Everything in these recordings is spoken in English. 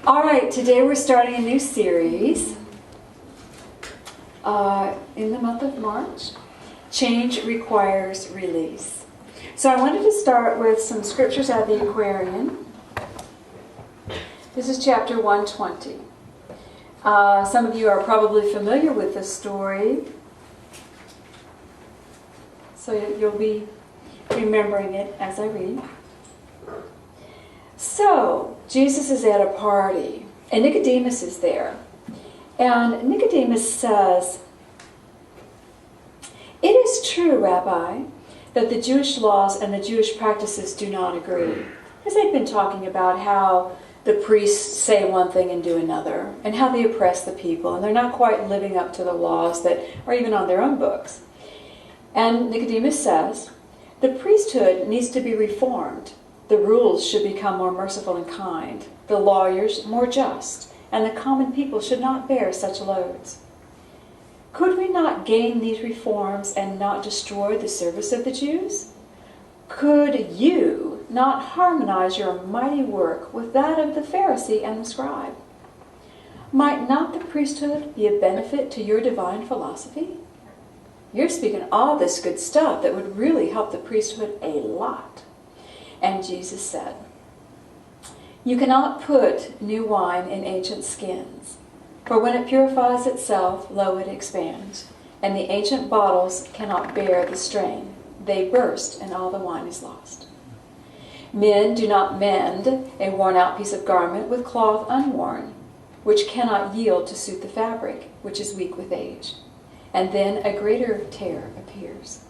All right, today we're starting a new series in the month of March. Change requires release. So I wanted to start with some scriptures out of the Aquarian. This is chapter 120. Some of you are probably familiar with this story, so you'll be remembering it as I read. So, Jesus is at a party, and Nicodemus is there. And Nicodemus says, "It is true, Rabbi, that the Jewish laws and the Jewish practices do not agree." Because they've been talking about how the priests say one thing and do another, and how they oppress the people, and they're not quite living up to the laws that are even on their own books. And Nicodemus says, "The priesthood needs to be reformed. The rules should become more merciful and kind, the lawyers more just, and the common people should not bear such loads. Could we not gain these reforms and not destroy the service of the Jews? Could you not harmonize your mighty work with that of the Pharisee and the scribe? Might not the priesthood be a benefit to your divine philosophy? You're speaking all this good stuff that would really help the priesthood a lot." And Jesus said, "You cannot put new wine in ancient skins, for when it purifies itself, lo, it expands, and the ancient bottles cannot bear the strain. They burst, and all the wine is lost. Men do not mend a worn-out piece of garment with cloth unworn, which cannot yield to suit the fabric, which is weak with age, and then a greater tear appears.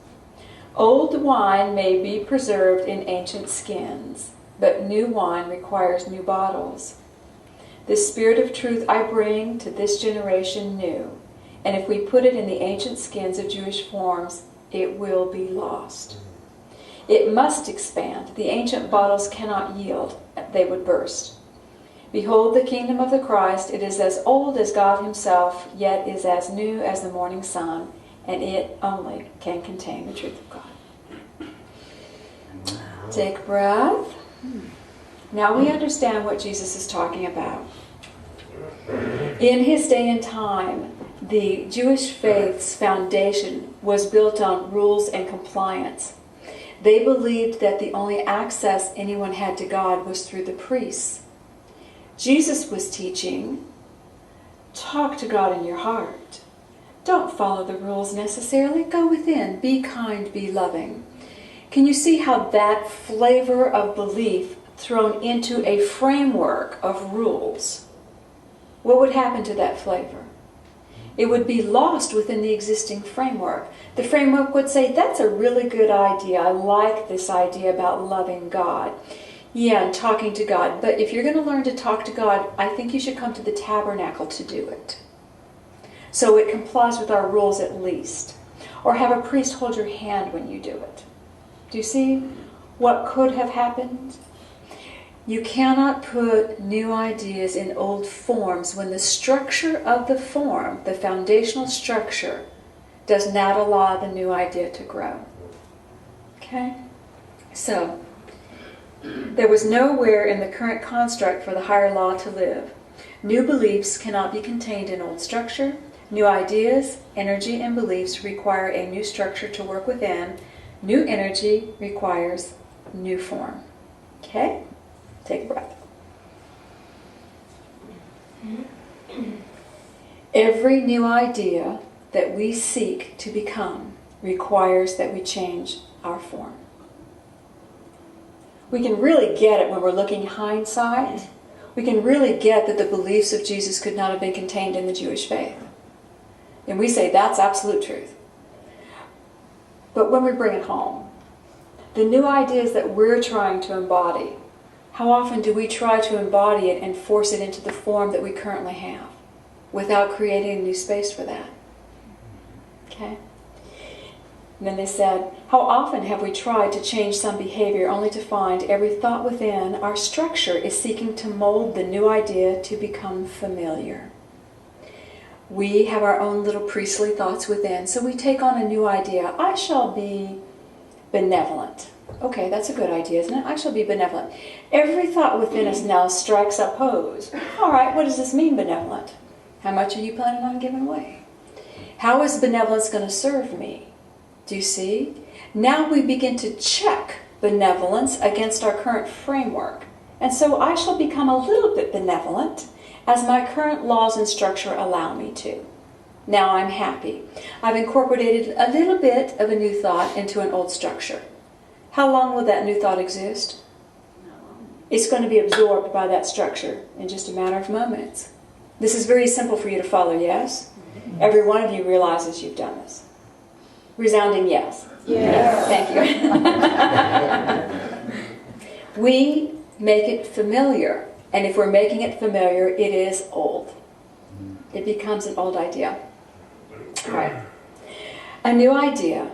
Old wine may be preserved in ancient skins, but new wine requires new bottles. The spirit of truth I bring to this generation new, and if we put it in the ancient skins of Jewish forms, it will be lost. It must expand. The ancient bottles cannot yield. They would burst. Behold the kingdom of the Christ. It is as old as God himself, yet is as new as the morning sun, and it only can contain the truth of God." Take a breath. Now we understand what Jesus is talking about. In his day and time, the Jewish faith's foundation was built on rules and compliance. They believed that the only access anyone had to God was through the priests. Jesus was teaching, talk to God in your heart. Don't follow the rules necessarily. Go within. Be kind. Be loving. Can you see how that flavor of belief thrown into a framework of rules, what would happen to that flavor? It would be lost within the existing framework. The framework would say, that's a really good idea. I like this idea about loving God. Yeah, and talking to God. But if you're going to learn to talk to God, I think you should come to the tabernacle to do it. So it complies with our rules at least. Or have a priest hold your hand when you do it. Do you see what could have happened? You cannot put new ideas in old forms when the structure of the form, the foundational structure, does not allow the new idea to grow. Okay? So, there was nowhere in the current construct for the higher law to live. New beliefs cannot be contained in old structure. New ideas, energy, and beliefs require a new structure to work within. New energy requires new form. Okay? Take a breath. Every new idea that we seek to become requires that we change our form. We can really get it when we're looking hindsight. We can really get that the beliefs of Jesus could not have been contained in the Jewish faith. And we say that's absolute truth. But when we bring it home, the new ideas that we're trying to embody, how often do we try to embody it and force it into the form that we currently have without creating a new space for that? Okay? And then they said, how often have we tried to change some behavior only to find every thought within our structure is seeking to mold the new idea to become familiar? We have our own little priestly thoughts within, so we take on a new idea. I shall be benevolent. Okay, that's a good idea, isn't it? I shall be benevolent. Every thought within us now strikes a pose. All right, what does this mean, benevolent? How much are you planning on giving away? How is benevolence going to serve me? Do you see? Now we begin to check benevolence against our current framework. And so I shall become a little bit benevolent as my current laws and structure allow me to. Now I'm happy. I've incorporated a little bit of a new thought into an old structure. How long will that new thought exist? It's going to be absorbed by that structure in just a matter of moments. This is very simple for you to follow, yes? Every one of you realizes you've done this. Resounding yes. Yes. Thank you. We make it familiar. And if we're making it familiar, it is old. It becomes an old idea. All right. A new idea.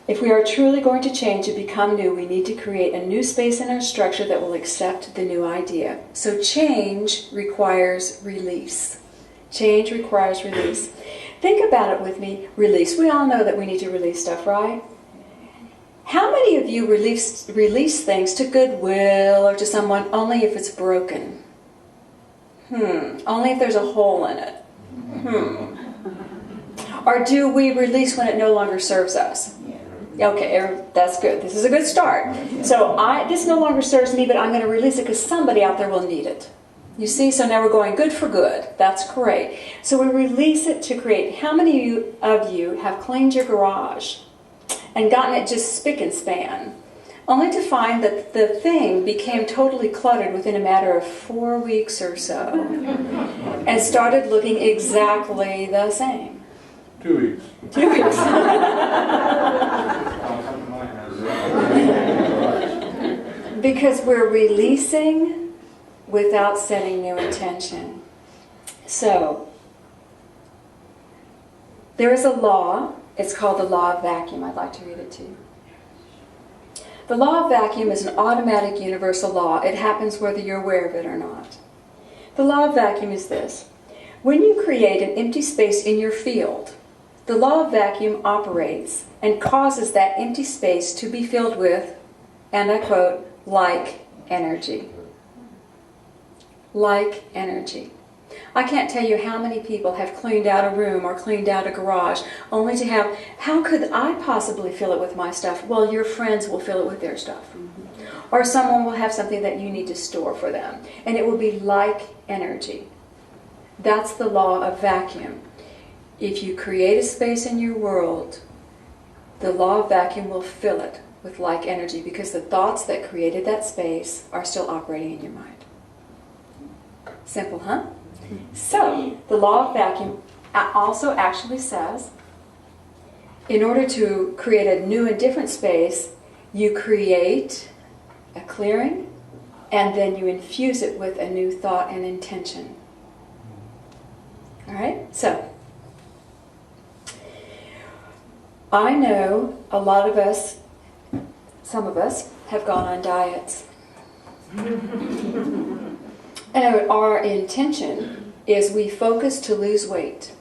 If we are truly going to change and become new, we need to create a new space in our structure that will accept the new idea. So change requires release. Change requires release. Think about it with me. Release. We all know that we need to release stuff, right? How many of you release things to Goodwill or to someone only if it's broken? Only if there's a hole in it. Or do we release when it no longer serves us? Okay, that's good. This is a good start. So this no longer serves me, but I'm going to release it because somebody out there will need it. You see, so now we're going good for good. That's great. So we release it to create. How many of you have cleaned your garage and gotten it just spick and span, only to find that the thing became totally cluttered within a matter of 4 weeks or so and started looking exactly the same? 2 weeks. 2 weeks. Because we're releasing without setting new intention. So, there is a law. It's called the law of vacuum. I'd like to read it to you. The law of vacuum is an automatic universal law. It happens whether you're aware of it or not. The law of vacuum is this. When you create an empty space in your field, the law of vacuum operates and causes that empty space to be filled with, and I quote, like energy. Like energy. I can't tell you how many people have cleaned out a room or cleaned out a garage only to have, how could I possibly fill it with my stuff? Well, your friends will fill it with their stuff. Or someone will have something that you need to store for them. And it will be like energy. That's the law of vacuum. If you create a space in your world, the law of vacuum will fill it with like energy because the thoughts that created that space are still operating in your mind. Simple, huh? So, the law of vacuum also actually says, in order to create a new and different space, you create a clearing, and then you infuse it with a new thought and intention. All right? So, I know a lot of us, some of us, have gone on diets. And our intention is we focus to lose weight.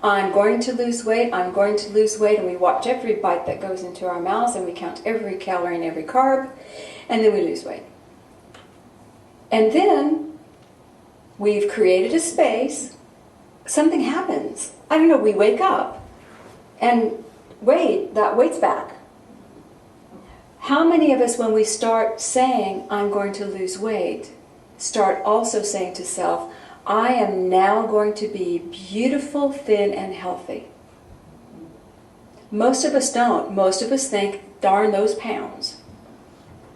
I'm going to lose weight, I'm going to lose weight, and we watch every bite that goes into our mouths, and we count every calorie and every carb, and then we lose weight. And then we've created a space, something happens. I don't know, we wake up, and that weight's back. How many of us, when we start saying, I'm going to lose weight, start also saying to self, I am now going to be beautiful, thin, and healthy? Most of us don't. Most of us think, darn those pounds.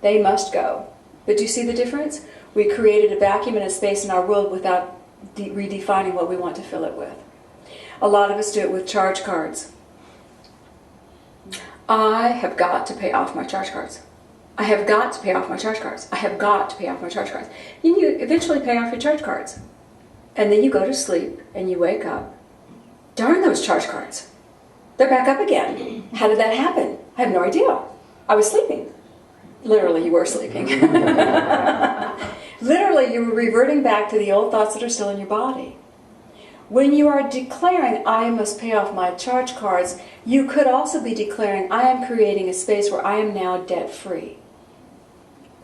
They must go. But do you see the difference? We created a vacuum and a space in our world without redefining what we want to fill it with. A lot of us do it with charge cards. I have got to pay off my charge cards. I have got to pay off my charge cards. I have got to pay off my charge cards. And you eventually pay off your charge cards. And then you go to sleep and you wake up. Darn those charge cards. They're back up again. How did that happen? I have no idea. I was sleeping. Literally, you were sleeping. Literally, you were reverting back to the old thoughts that are still in your body. When you are declaring, I must pay off my charge cards, you could also be declaring, I am creating a space where I am now debt-free.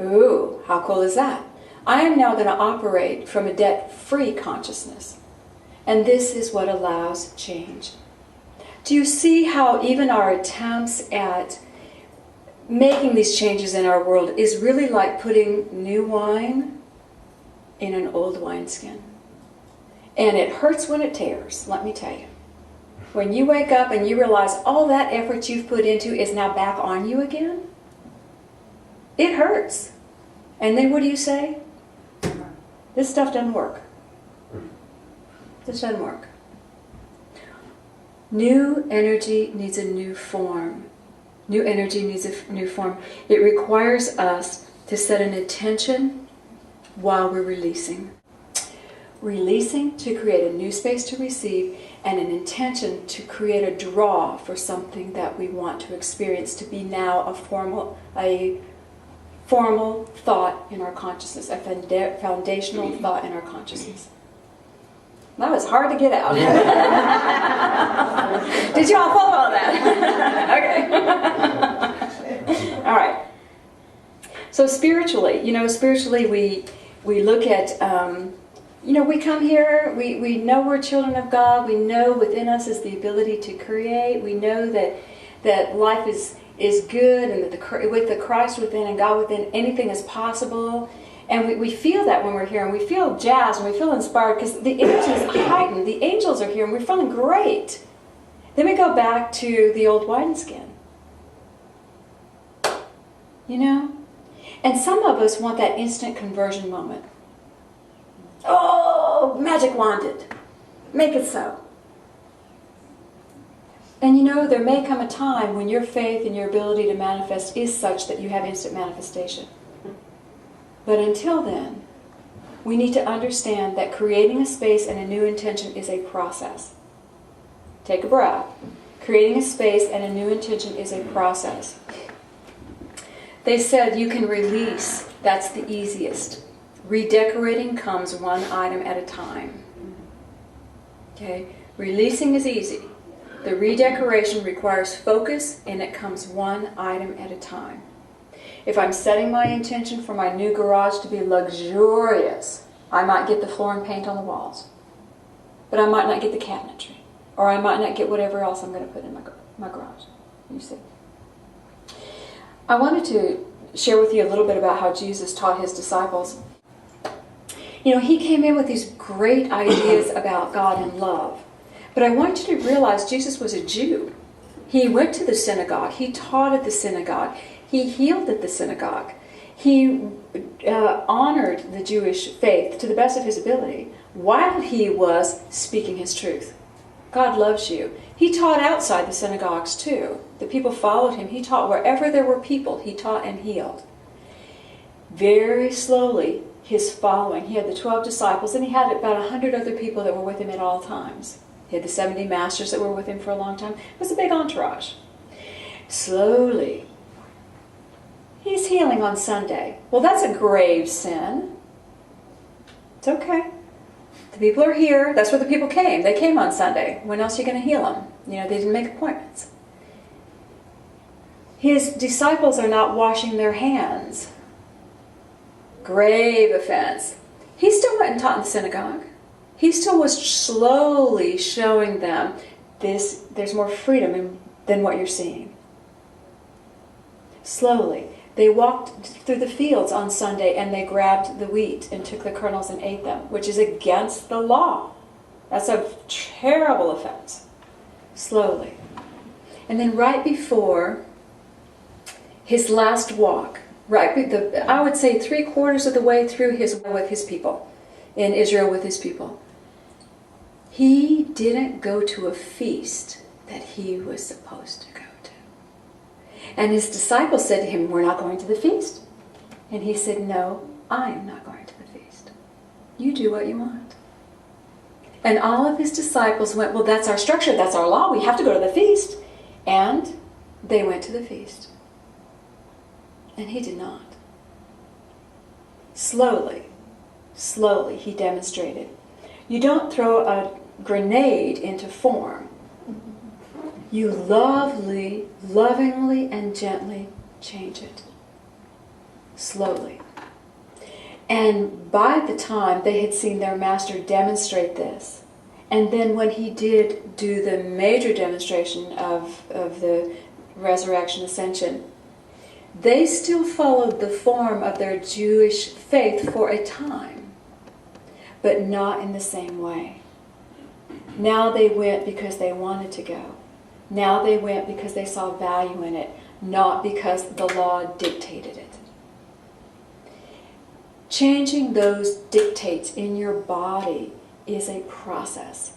Ooh, how cool is that? I am now going to operate from a debt-free consciousness. And this is what allows change. Do you see how even our attempts at making these changes in our world is really like putting new wine in an old wineskin? And it hurts when it tears, let me tell you. When you wake up and you realize all that effort you've put into is now back on you again, it hurts. And then what do you say? This stuff doesn't work. This doesn't work. New energy needs a new form. New energy needs a new form. It requires us to set an intention while we're releasing. Releasing to create a new space to receive, and an intention to create a draw for something that we want to experience to be now a formal thought in our consciousness, a foundational thought in our consciousness. That was hard to get out. Did you all follow all that? Okay. All right. So spiritually, we look at, we come here, we know we're children of God, we know within us is the ability to create, we know that life is good, and that with the Christ within and God within, anything is possible. And we feel that when we're here, and we feel jazzed, and we feel inspired, because the energy is heightened. The angels are here, and we're feeling great. Then we go back to the old wineskin. And some of us want that instant conversion moment. Oh, magic wanded. Make it so. And there may come a time when your faith and your ability to manifest is such that you have instant manifestation. But until then, we need to understand that creating a space and a new intention is a process. Take a breath. Creating a space and a new intention is a process. They said you can release. That's the easiest. Redecorating comes one item at a time. Okay? Releasing is easy. The redecoration requires focus, and it comes one item at a time. If I'm setting my intention for my new garage to be luxurious, I might get the floor and paint on the walls. But I might not get the cabinetry. Or I might not get whatever else I'm going to put in my garage. You see? I wanted to share with you a little bit about how Jesus taught his disciples. He came in with these great ideas about God and love. But I want you to realize Jesus was a Jew. He went to the synagogue. He taught at the synagogue. He healed at the synagogue. He honored the Jewish faith to the best of his ability while he was speaking his truth. God loves you. He taught outside the synagogues too. The people followed him. He taught wherever there were people. He taught and healed. Very slowly, his following. He had the 12 disciples, and he had about 100 other people that were with him at all times. He had the 70 masters that were with him for a long time. It was a big entourage. Slowly, he's healing on Sunday. Well, that's a grave sin. It's okay. The people are here. That's where the people came. They came on Sunday. When else are you going to heal them? They didn't make appointments. His disciples are not washing their hands. Grave offense. He still went and taught in the synagogue. He still was slowly showing them there's more freedom than what you're seeing. Slowly. They walked through the fields on Sunday, and they grabbed the wheat and took the kernels and ate them, which is against the law. That's a terrible offense. Slowly. And then right before his last walk, I would say 3/4 of the way through with his people, in Israel with his people, he didn't go to a feast that he was supposed to go to. And his disciples said to him, we're not going to the feast. And he said, no, I am not going to the feast. You do what you want. And all of his disciples went, well, that's our structure, that's our law, we have to go to the feast. And they went to the feast. And he did not. Slowly, he demonstrated. You don't throw grenade into form. You lovingly and gently change it. Slowly. And by the time they had seen their master demonstrate this, and then when he did do the major demonstration of the resurrection ascension, they still followed the form of their Jewish faith for a time, but not in the same way. Now they went because they wanted to go. Now they went because they saw value in it, not because the law dictated it. Changing those dictates in your body is a process.